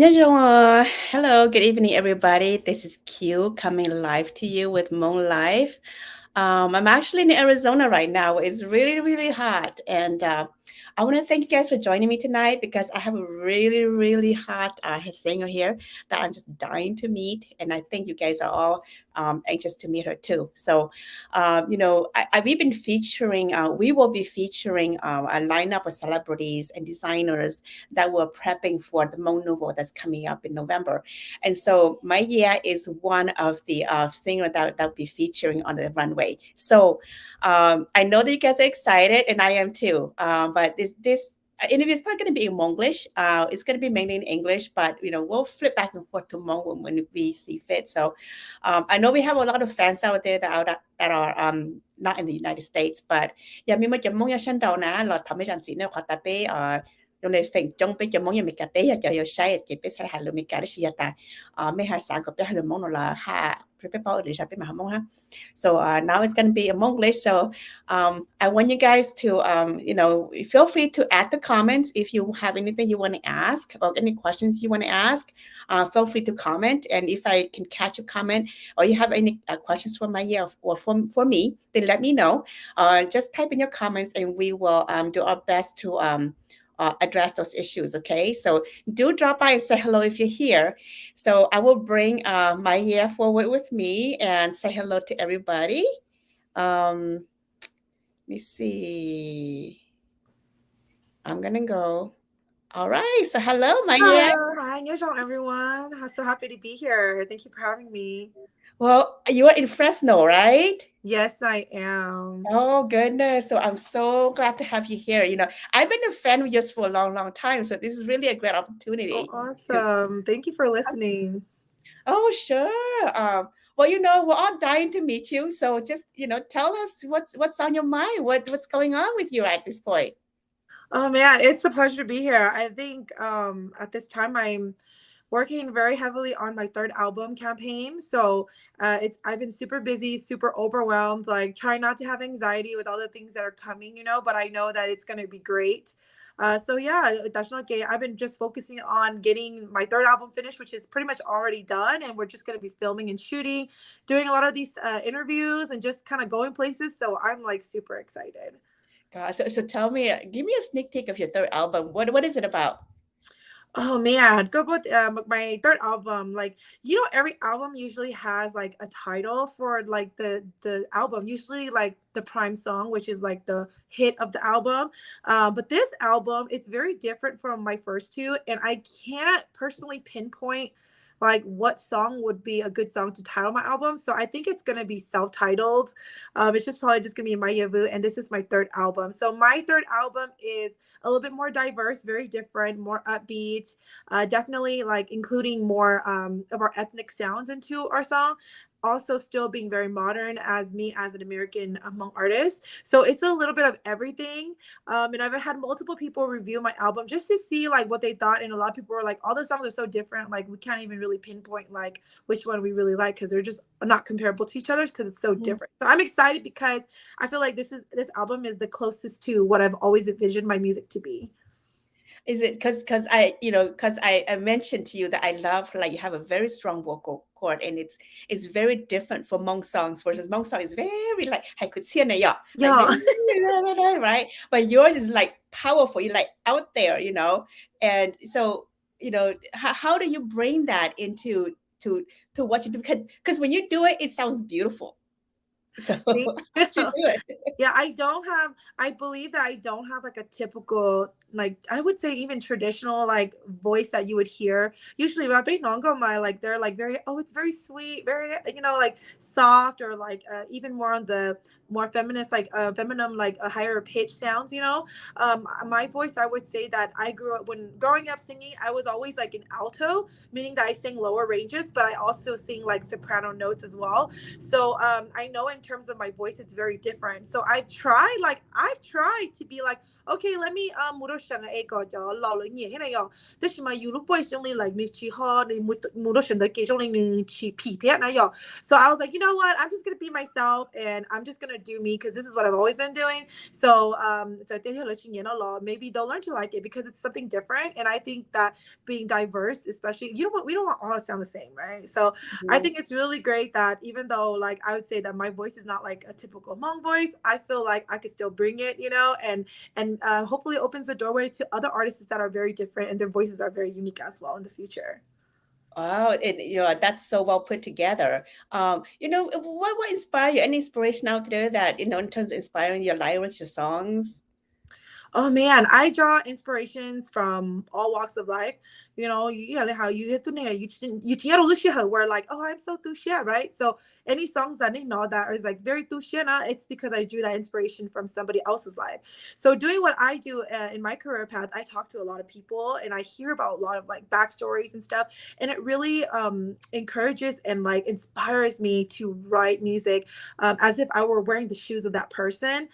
Hello, good evening, everybody. This is Q coming live to you with Hmong Live. I'm actually in Arizona right now. It's really, really hot. And I want to thank you guys for joining me tonight because I have a really, really hot singer here that I'm just dying to meet. And I think you guys are all anxious to meet her too. So, we've been featuring, we will be featuring a lineup of celebrities and designers that we're prepping for the Hmong Nouveau that's coming up in November. And so Maiyia is one of the singers that will be featuring on the runway. So I know that you guys are excited, and I am too. But this interview is probably going to be in Monglish. It's going to be mainly in English, but we'll flip back and forth to Hmong when we see fit. So I know we have a lot of fans out there that are not in the United States, but yeah, mi mà chấm mong ya shan đầu na lo thầm mấy chỉ nếu khoa bé trong này phèn trong bé chấm mong ya mi cà tế ya cho yo sai chỉ bé sai hà mi cà đấy ta mấy hai sáng có bé hà mong là ha bé bao để sao bé mà mong ha. So now it's going to be a Monglish. So I want you guys to, feel free to add the comments if you have anything you want to ask or any questions you want to ask. Feel free to comment. And if I can catch a comment or you have any questions for Maiyia or for me, then let me know. Just type in your comments and we will do our best to address those issues. Okay. So do drop by and say hello if you're here. So I will bring Maiyia forward with me and say hello to everybody. Let me see. I'm gonna go. All right. So hello, Maiyia. Hello, hi, everyone. I'm so happy to be here. Thank you for having me. Well, you are in Fresno, right? Yes, I am. Oh goodness. So I'm so glad to have you here. I've been a fan of yours for a long, long time. So this is really a great Oh, opportunity to. awesome. Thank you for listening. Oh, sure. Well, we're all dying to meet you. So just, tell us what's on your mind. What's going on with you at this point? Oh man, it's a pleasure to be here. I think at this time I'm working very heavily on my third album campaign. So it's I've been super busy, super overwhelmed, like trying not to have anxiety with all the things that are coming, but I know that it's gonna be great. So yeah, that's not gay. I've been just focusing on getting my third album finished, which is pretty much already done, and we're just gonna be filming and shooting, doing a lot of these interviews, and just kind of going places. So I'm like super excited. Gosh, so tell me, give me a sneak peek of your third album. What is it about? Oh man, go with my third album. Like every album usually has like a title for like the album. Usually like the prime song, which is like the hit of the album. But this album, it's very different from my first two, and I can't personally pinpoint like what song would be a good song to title my album. So I think it's gonna be self-titled. It's just probably just gonna be Maiyia Vwj, and this is my third album. So my third album is a little bit more diverse, very different, more upbeat, definitely like including more of our ethnic sounds into our song, also still being very modern as me as an American Hmong artist. So it's a little bit of everything. And I've had multiple people review my album just to see like what they thought. And a lot of people were like, all the songs are so different. Like we can't even really pinpoint like which one we really like because they're just not comparable to each other because it's so different. So I'm excited because I feel like this album is the closest to what I've always envisioned my music to be. Is it because I mentioned to you that I love like you have a very strong vocal cord and it's very different from Hmong songs versus Hmong song is very like I could see an like Yeah. right, but yours is like powerful, you like out there, and so how do you bring that into to what you do because when you do it, it sounds beautiful. So Thank how did you you. do it? Yeah, I believe that I don't have like a typical, like I would say even traditional like voice that you would hear. Usually Rabe Nongoma, like they're like very, oh, it's very sweet, very, like soft or like even more on the more feminist, like feminine, like a higher pitch sounds, my voice, I would say that I grew up when growing up singing, I was always like an alto, meaning that I sing lower ranges, but I also sing like soprano notes as well. So I know in terms of my voice, it's very different. So I've tried to be like, okay, let me muroshana ego yo lo lo nye hena yo. This is my you voice only like ni chi ho ni muroshana ke only ni chi pi na yo. So I was like, you know what? I'm just gonna be myself, and I'm just gonna do me because this is what I've always been doing. So so I think maybe they'll learn to like it because it's something different. And I think that being diverse, especially, we don't want all to sound the same, right? So I Mhm. think it's really great that even though like I would say that my voice is not like a typical Hmong voice, I feel like I could still bring it, and hopefully it opens the doorway to other artists that are very different and their voices are very unique as well in the future. Wow, and that's so well put together. What inspired you? Any inspiration out there that in terms of inspiring your lyrics, your songs? Oh man, I draw inspirations from all walks of life. Like how you hit the nail, you where like, oh, I'm so tushia, right? So any songs that they know that is like very tushia, it's because I drew that inspiration from somebody else's life. So doing what I do in my career path, I talk to a lot of people and I hear about a lot of like backstories and stuff, and it really encourages and like inspires me to write music as if I were wearing the shoes of that person.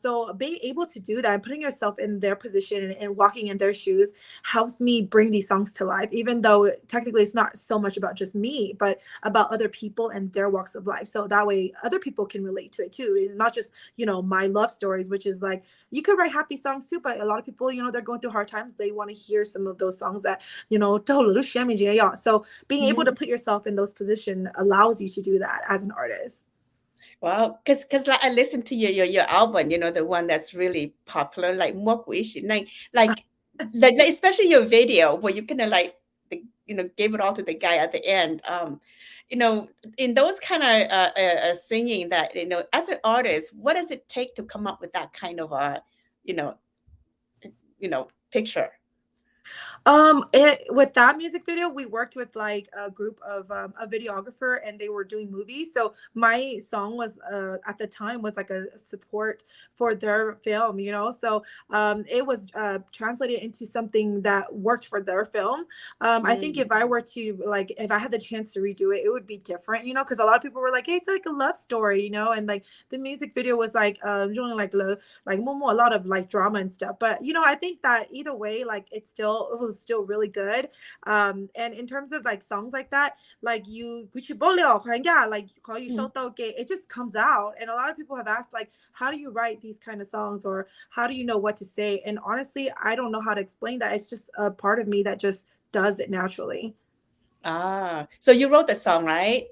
So being able to do that and putting yourself in their position and walking in their shoes helps me bring these songs to life, even though technically it's not so much about just me, but about other people and their walks of life. So that way other people can relate to it too. It's not just, my love stories, which is like, you could write happy songs too, but a lot of people, they're going through hard times. They want to hear some of those songs that, so being able to Mhm. put yourself in those positions allows you to do that as an artist. Wow, because like I listened to your album, the one that's really popular, like Muab Vwj, like especially your video where you kind of like gave it all to the guy at the end. You know, in those kind of singing that as an artist, what does it take to come up with that kind of you know, picture? With that music video, we worked with like a group of a videographer, and they were doing movies. So my song was at the time was like a support for their film, So it was translated into something that worked for their film. I think Mm. if I were to like, if I had the chance to redo it, it would be different, because a lot of people were like, "Hey, it's like a love story," and like the music video was like showing like more a lot of like drama and stuff. But I think that either way, like it was still really good. And in terms of like songs like that, like you like Mm. it just comes out. And a lot of people have asked like, how do you write these kind of songs, or how do you know what to say? And honestly, I don't know how to explain that. It's just a part of me that just does it naturally. Ah, so you wrote the song, right?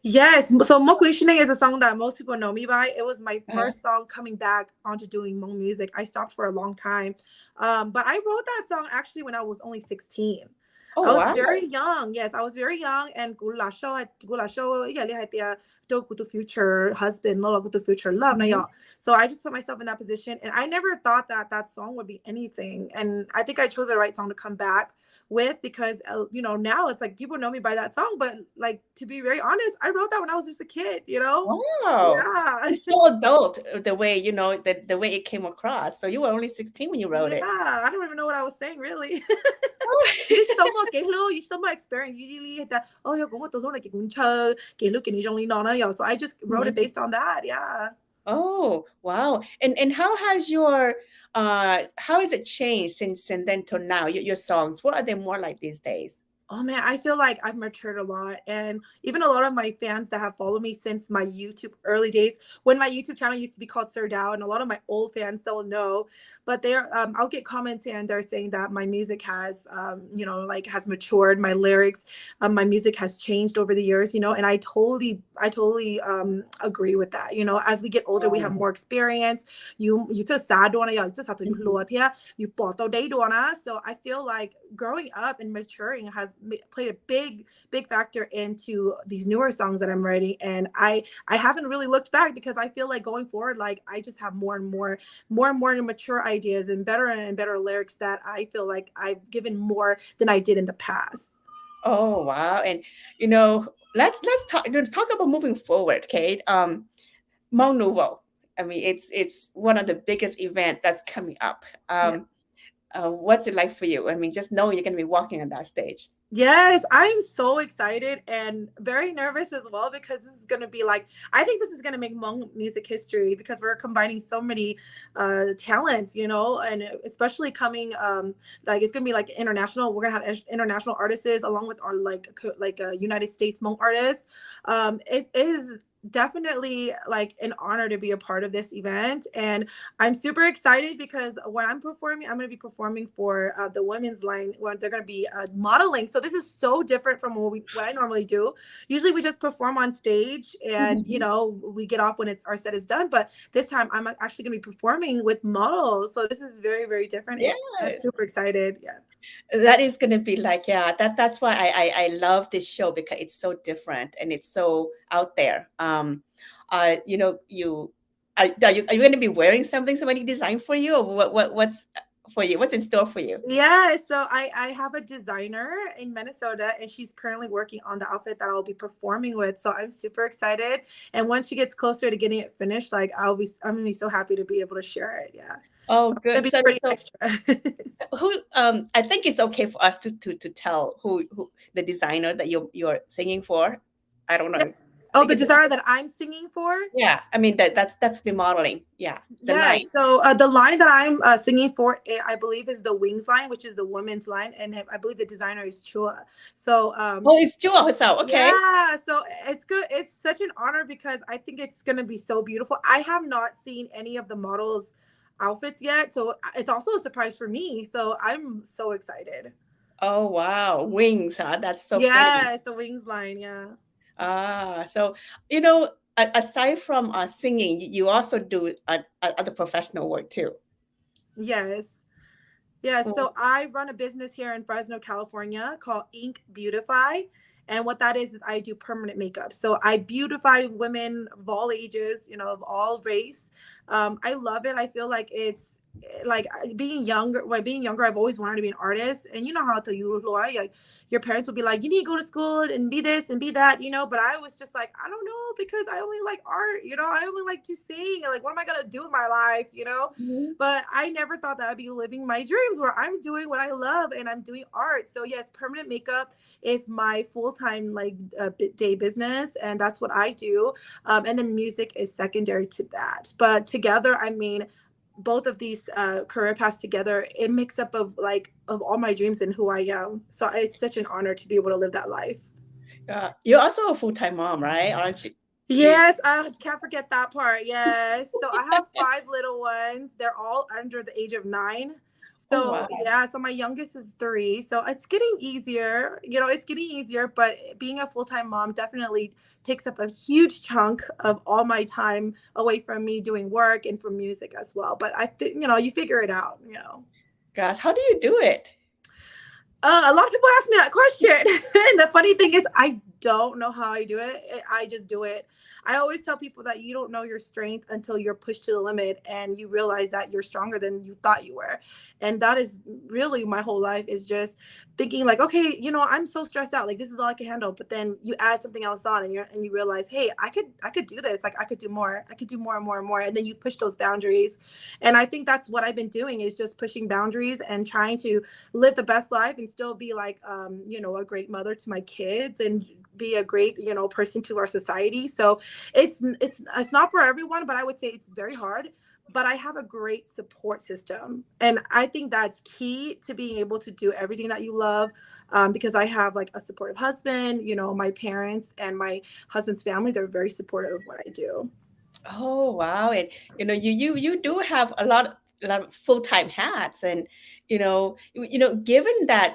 Yes. So Mokuishine is a song that most people know me by. It was my Uh-huh. first song coming back onto doing Hmong music. I stopped for a long time. But I wrote that song actually when I was only 16. Oh, I was wow. very young. Yes, I was very young. And yeah, do good to future husband, no good to future love na Mhm. y'all. So I just put myself in that position, and I never thought that that song would be anything. And I think I chose the right song to come back with because now it's like people know me by that song, but like to be very honest, I wrote that when I was just a kid. Wow. Yeah. It's so adult, the way, the way it came across. So you were only 16 when you wrote Yeah, it. I don't even know what I was saying really. Oh. This so much you so much experience usually that oh yeah cũng có tôi nói cũng chơi cái trong lý nó yeah, so I just wrote it Mhm. based on that. Yeah. Oh, wow. And how has how has it changed since then till now? Your songs, what are they more like these days? Oh man, I feel like I've matured a lot. And even a lot of my fans that have followed me since my YouTube early days, when my YouTube channel used to be called Sir Dow, and a lot of my old fans still know, but I'll get comments here and they're saying that my music has, like has matured, my lyrics, my music has changed over the years, and I totally agree with that. As we get older, we have Wow. more experience. You just sad one, you just have to Mhm. you bought the day one. So I feel like growing up and maturing has played a big factor into these newer songs that I'm writing. And I haven't really looked back because I feel like going forward, like I just have more and more mature ideas and better lyrics that I feel like I've given more than I did in the past. Oh, wow. And let's talk about moving forward, Kate. Hmong Nouveau. I mean, it's one of the biggest event that's coming up. Yeah. What's it like for you? I mean, just knowing you're going to be walking on that stage. Yes, I'm so excited and very nervous as well because this is going to be like, I think this is going to make Hmong music history because we're combining so many talents, and especially coming, like it's going to be like international. We're going to have international artists along with our like United States Hmong artists. It is definitely like an honor to be a part of this event, and I'm super excited because when I'm performing, I'm going to be performing for the women's line when they're going to be modeling. So this is so different from what I normally do. Usually we just perform on stage and Mhm. we get off when it's our set is done, but this time I'm actually going to be performing with models, so this is very, very different. I'm Yes. super excited. Yeah. That is gonna be like, yeah, that's why I love this show because it's so different and it's so out there. You know, are you gonna be wearing something somebody designed for you, or what's for you? What's in store for you? Yeah, so I have a designer in Minnesota, and she's currently working on the outfit that I'll be performing with. So I'm super excited. And once she gets closer to getting it finished, like I'm gonna be so happy to be able to share it. Yeah. Oh, So it's gonna good. be So pretty so extra. who I think it's okay for us to tell who the designer that you're singing for. I don't know. Yeah. I Oh, think the it's designer okay. that I'm singing for? Yeah, I mean that's the modeling. Yeah, the Yeah. line. So the line that I'm singing for, I believe, is the Wings line, which is the women's line, and I believe the designer is Chua. So Oh, it's Jewel herself. Okay. yeah, so it's good. It's such an honor because I think it's gonna be so beautiful. I have not seen any of the models' outfits yet, so it's also a surprise for me. So I'm so excited. Oh, wow. Wings, huh? That's so fitting. Yes, the Wings line. Yeah. So, you know, aside from singing, you also do other professional work too. Yes. Yeah, Oh, so I run a business here in Fresno, California called Ink Beautify. And what that is I do permanent makeup. So I beautify women of all ages, of all race. I love it. I feel like it's like being younger. When being younger, I've always wanted to be an artist. And you know how to you, Laura, like your parents would be like, you need to go to school and be this and be that. But I was just like, I don't know, because I only like art. I only like to sing. And like, what am I gonna do with my life? mhm. But I never thought that I'd be living my dreams where I'm doing what I love and I'm doing art. So yes, permanent makeup is my full-time like day business, and that's what I do. And then music is secondary to that. But together, I mean, both of these career paths together, it makes up of all my dreams and who I am. So it's such an honor to be able to live that life. You're also a full-time mom, right? Aren't you? You Yes, I can't forget that part. Yes. So I have five little ones. They're all under the age of 9. oh, wow. So yeah, so my youngest is 3. So it's getting easier. It's getting easier, but being a full-time mom definitely takes up a huge chunk of all my time away from me doing work and from music as well. But I think, you figure it out. Gosh, how do you do it? A lot of people ask me that question. And the funny thing is, I don't know how I do it. I just do it. I always tell people that you don't know your strength until you're pushed to the limit and you realize that you're stronger than you thought you were. And that is really my whole life, is just thinking like, okay, I'm so stressed out. Like this is all I can handle. But then you add something else on, and you realize, hey, I could do this. Like I could do more. I could do more and more and more. And then you push those boundaries. And I think that's what I've been doing, is just pushing boundaries and trying to live the best life and still be like a great mother to my kids and be a great person to our society. So it's not for everyone, but I would say it's very hard. But I have a great support system, and I think that's key to being able to do everything that you love, because I have like a supportive husband. My parents and my husband's family, they're very supportive of what I do. Oh, wow. And you do have a lot of full-time hats, and given that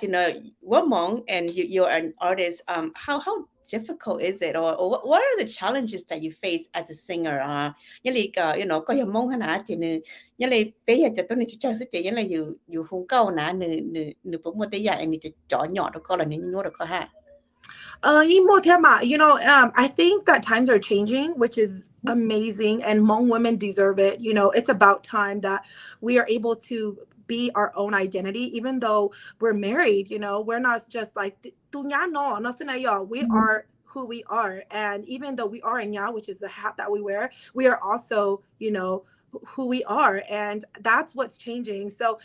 we're Hmong and you're an artist, how difficult is it, or what are the challenges that you face as a singer? Như là có hiểu Hmong hả thì như là bây giờ tôi nên cho sự như là you không câu nè nè nè nè bụng một tí giờ anh thì chọn nhỏ đó có là nên nhớ được có ha. I think that times are changing, which is amazing, and Hmong women deserve it. It's about time that we are able to be our own identity, even though we're married. We're not just like "Tu nya no, no se na yo." We Mhm. are who we are, and even though we are in nya, which is the hat that we wear, we are also, who we are, and that's what's changing. So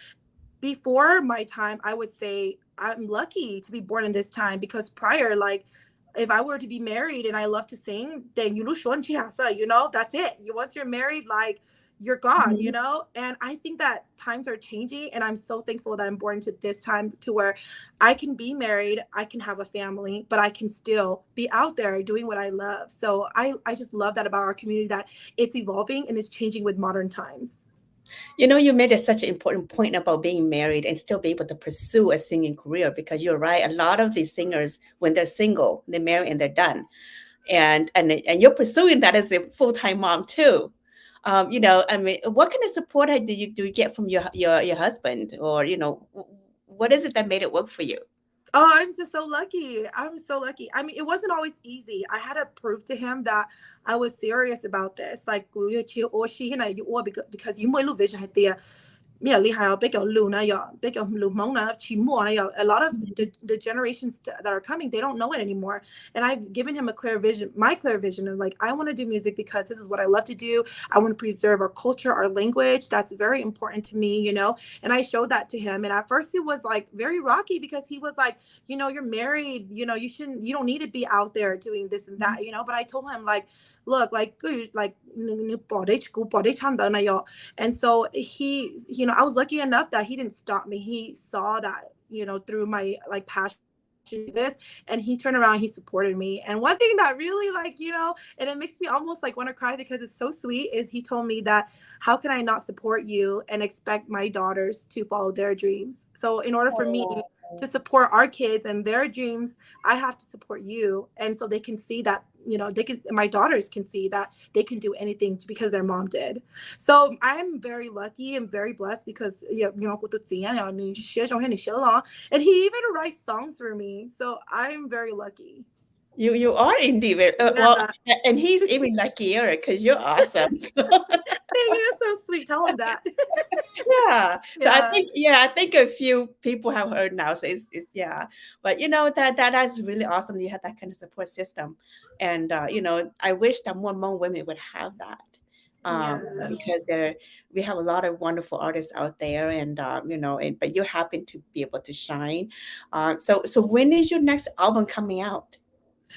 before my time, I would say I'm lucky to be born in this time, because prior, like, if I were to be married and I love to sing, then that's it. Once you're married, like you're gone, you Mhm. know? And I think that times are changing. And I'm so thankful that I'm born into this time to where I can be married, I can have a family, but I can still be out there doing what I love. So I just love that about our community, that it's evolving and it's changing with modern times. You know, you made such an important point about being married and still be able to pursue a singing career because you're right. A lot of these singers, when they're single, they're married and they're done. And you're pursuing that as a full-time mom too. You know, I mean, what kind of support do you get from your husband, or what is it that made it work for you? Oh, I'm just so lucky. I'm so lucky. I mean, it wasn't always easy. I had to prove to him that I was serious about this. Like, because you vision a lot of the generations that are coming, they don't know it anymore. And I've given him a clear vision, my clear vision of like, I want to do music because this is what I love to do. I want to preserve our culture, our language. That's very important to me, you know. And I showed that to him. And at first it was like very rocky because he was like, you know, you're married, you know, you don't need to be out there doing this and that, you know. But I told him like, look, like good, like and so he, you know, I was lucky enough that he didn't stop me. He saw that, you know, through my like passion to do this, and he turned around, he supported me. And one thing that really, like, you know, and it makes me almost like want to cry because it's so sweet, is he told me that how can I not support you and expect my daughters to follow their dreams? So in order for me Oh, to support our kids and their dreams, I have to support you. And so they can see that, you know, they can, my daughters can see that they can do anything because their mom did. So I'm very lucky and very blessed because and he even writes songs for me. So I'm very lucky. you are indeed well, Yeah. and he's even luckier because you're awesome. Thank you. So sweet. Tell him that. Yeah. So Yeah. I think a few people have heard now. So it's yeah. But that's really awesome. You have that kind of support system, and I wish that more Hmong women would have that. Yes. Because we have a lot of wonderful artists out there, and but you happen to be able to shine. So when is your next album coming out?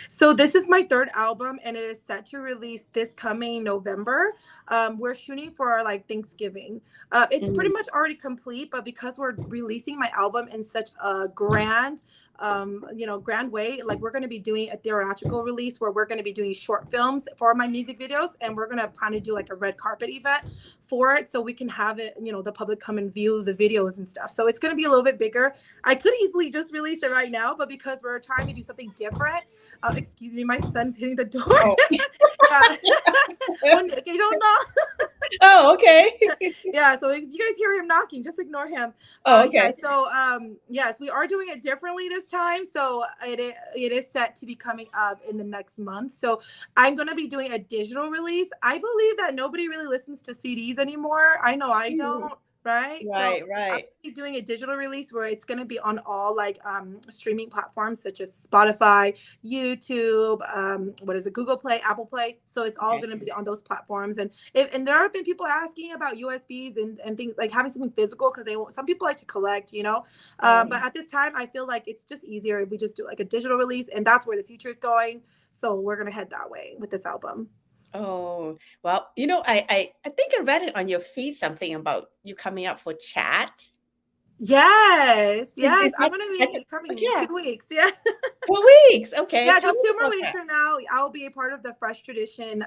So this is my third album, and it is set to release this coming November. We're shooting for like Thanksgiving. It's pretty Mm, much already complete, but because we're releasing my album in such a grand, grand way, like we're going to be doing a theatrical release where we're going to be doing short films for my music videos, and we're going to plan to do like a red carpet event for it, so we can have it, you know, the public come and view the videos and stuff. So it's going to be a little bit bigger. I could easily just release it right now, but because we're trying to do something different, excuse me, my son's hitting the door. oh, Yeah. When you don't know. oh, okay. Yeah, so if you guys hear him knocking, just ignore him. Oh, Yeah, okay. so yes, we are doing it differently this time. So it is set to be coming up in the next month. So I'm gonna be doing a digital release. I believe that nobody really listens to CDs anymore. I know I Mm, don't, right? So right, I'm right. doing a digital release where it's going to be on all like streaming platforms such as Spotify, YouTube, what is it, Google Play, Apple Play. So it's all Okay. going to be on those platforms. And there have been people asking about USBs and things like having something physical because some people like to collect, you know. But Oh. at this time, I feel like it's just easier if we just do like a digital release, and that's where the future is going. So we're gonna head that way with this album. Oh, well, I think I read it on your feed something about you coming up for chat. Yes, yes, Is I'm that gonna that's be coming in yeah, 2 weeks. Yeah. 2 weeks. Okay, Yeah, tell just me 2 more about weeks that. from now, I'll be a part of the Fresh Tradition.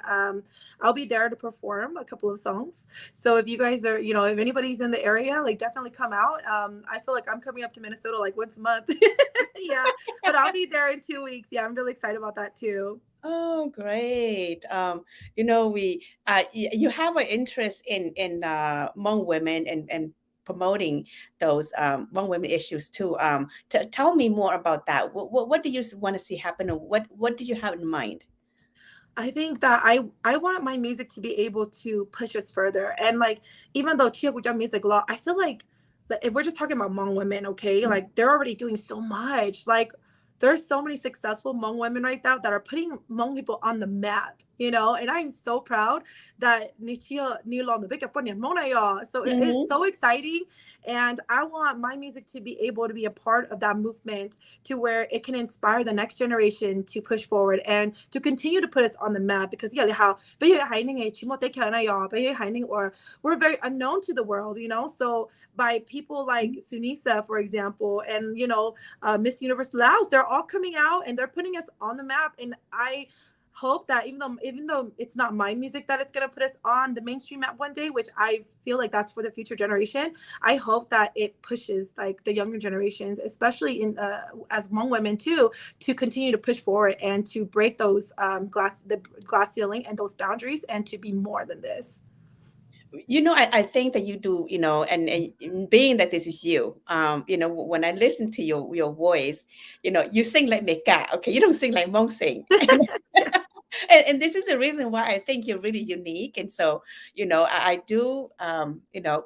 I'll be there to perform a couple of songs. So if you guys are, you know, if anybody's in the area, like definitely come out. I feel like I'm coming up to Minnesota like once a month. Yeah, but I'll be there in 2 weeks. Yeah, I'm really excited about that too. Oh, great. We you have an interest in Hmong women and promoting those Hmong women issues too. Tell me more about that. What do you want to see happen, or what did you have in mind? I think that I want my music to be able to push us further. And like even though Chia music law, I feel like if we're just talking about Hmong women, okay, like they're already doing so much. Like there's so many successful Hmong women right now that are putting Hmong people on the map. you know, and I'm so proud that so it is Mm-hmm. so exciting, and I want my music to be able to be a part of that movement to where it can inspire the next generation to push forward and to continue to put us on the map, because yeah how or we're very unknown to the world, you know. So by people like Sunisa, for example, and you know, Miss Universe Laos, they're all coming out and they're putting us on the map. And I hope that even though it's not my music that it's going to put us on the mainstream map one day, which I feel like that's for the future generation, I hope that it pushes like the younger generations, especially in as Hmong women too, to continue to push forward and to break those the glass ceiling and those boundaries, and to be more than this. I think that you do, and being that this is you, when I listen to your voice, you sing like Meka, okay? You don't sing like Mong sing. Yeah. And this is the reason why I think you're really unique. And so, I do,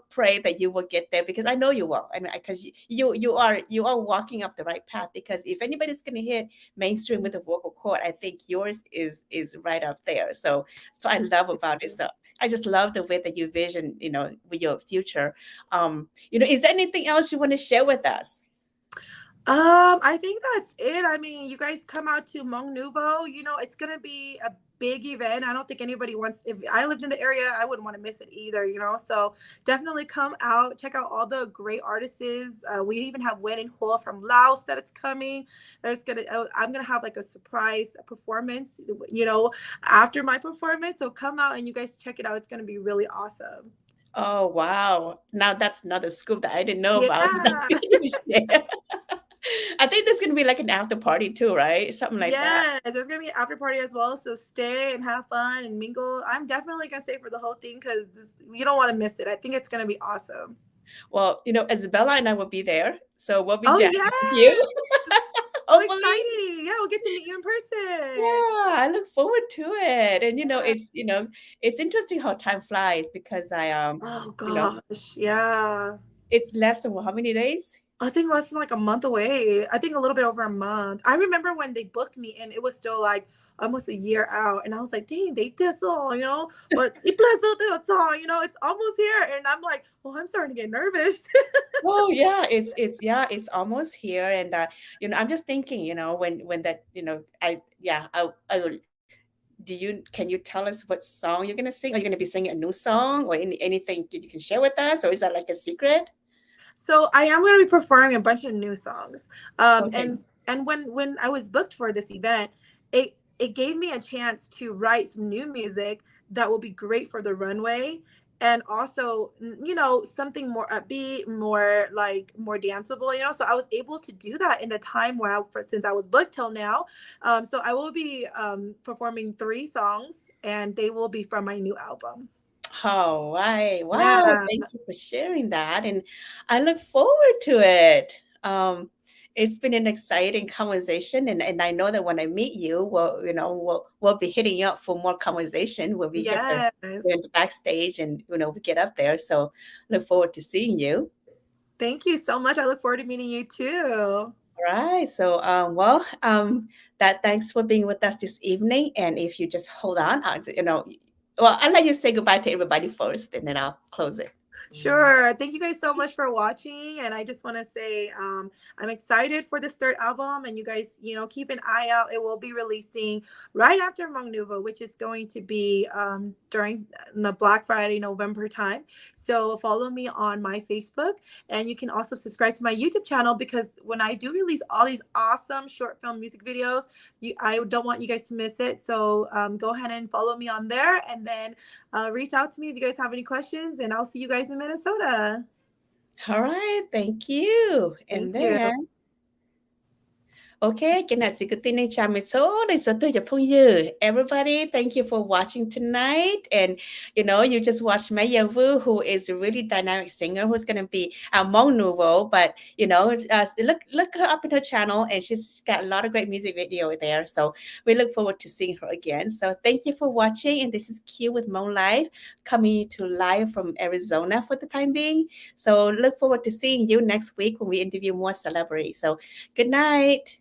pray that you will get there, because I know you will. I mean, because you are walking up the right path. Because if anybody's going to hit mainstream with a vocal cord, I think yours is right up there. So I love about it. So I just love the way that you vision, with your future. Is there anything else you want to share with us? I think that's it. I mean, you guys come out to Hmong Nouveau. You know, it's gonna be a big event. I don't think anybody wants. If I lived in the area, I wouldn't want to miss it either. You know, so definitely come out, check out all the great artists. We even have Wen and Ho from Laos that it's coming. I'm gonna have like a surprise performance. You know, after my performance, so come out and you guys check it out. It's gonna be really awesome. Oh, wow. Now that's another scoop that I didn't know about. That's Yeah. good you share. I think there's gonna be like an after party too, right? Something like that. Yes, there's gonna be an after party as well. So stay and have fun and mingle. I'm definitely gonna stay for the whole thing because you don't want to miss it. I think it's gonna be awesome. Well, Isabella and I will be there, so we'll be Oh jamming with you. yes, so Hopefully. exciting! Yeah, we'll get to meet you in person. Yeah, I look forward to it. And Yeah. it's interesting how time flies, because Oh you know, gosh, yeah. it's less than how many days? I think less than like a month away. I think a little bit over a month. I remember when they booked me and it was still like almost a year out. And I was like, dang, they did so, you know, but you know, it's almost here. And I'm like, well, I'm starting to get nervous. Oh yeah, it's almost here. And I'm just thinking, when that, I will. Can you tell us what song you're gonna sing? Are you gonna be singing a new song, or anything that you can share with us, or is that like a secret? So I am going to be performing a bunch of new songs. Okay. And when I was booked for this event, it gave me a chance to write some new music that will be great for the runway, and also you know, something more upbeat, more like more danceable, you know. So I was able to do that in the time where since I was booked till now. So I will be performing 3 songs, and they will be from my new album. Oh, right. Wow. Yeah. Thank you for sharing that. And I look forward to it. It's been an exciting conversation. And I know that when I meet you, we'll be hitting you up for more conversation when we hit Yes. we're in the backstage, and, we get up there. So look forward to seeing you. Thank you so much. I look forward to meeting you too. All right. So, that thanks for being with us this evening. And if you just hold on, I'll let you say goodbye to everybody first, and then I'll close it. Sure. Thank you guys so much for watching. And I just want to say I'm excited for this third album. And you guys, you know, keep an eye out. It will be releasing right after Hmong Nouveau, which is going to be during the Black Friday, November time. So follow me on my Facebook. And you can also subscribe to my YouTube channel, because when I do release all these awesome short film music videos, I don't want you guys to miss it. So go ahead and follow me on there. And then reach out to me if you guys have any questions, and I'll see you guys in Minnesota. All right. Thank you. And Thank you. then, okay, cái này sẽ tin chào mình số này số tôi Phong Dư. Everybody, thank you for watching tonight. And you just watched Maiyia Vwj, who is a really dynamic singer who's gonna be a Hmong Nouveau. But look her up in her channel, and she's got a lot of great music video there. So we look forward to seeing her again. So thank you for watching. And this is Q with Hmong Live, coming to live from Arizona for the time being. So look forward to seeing you next week when we interview more celebrities. So good night.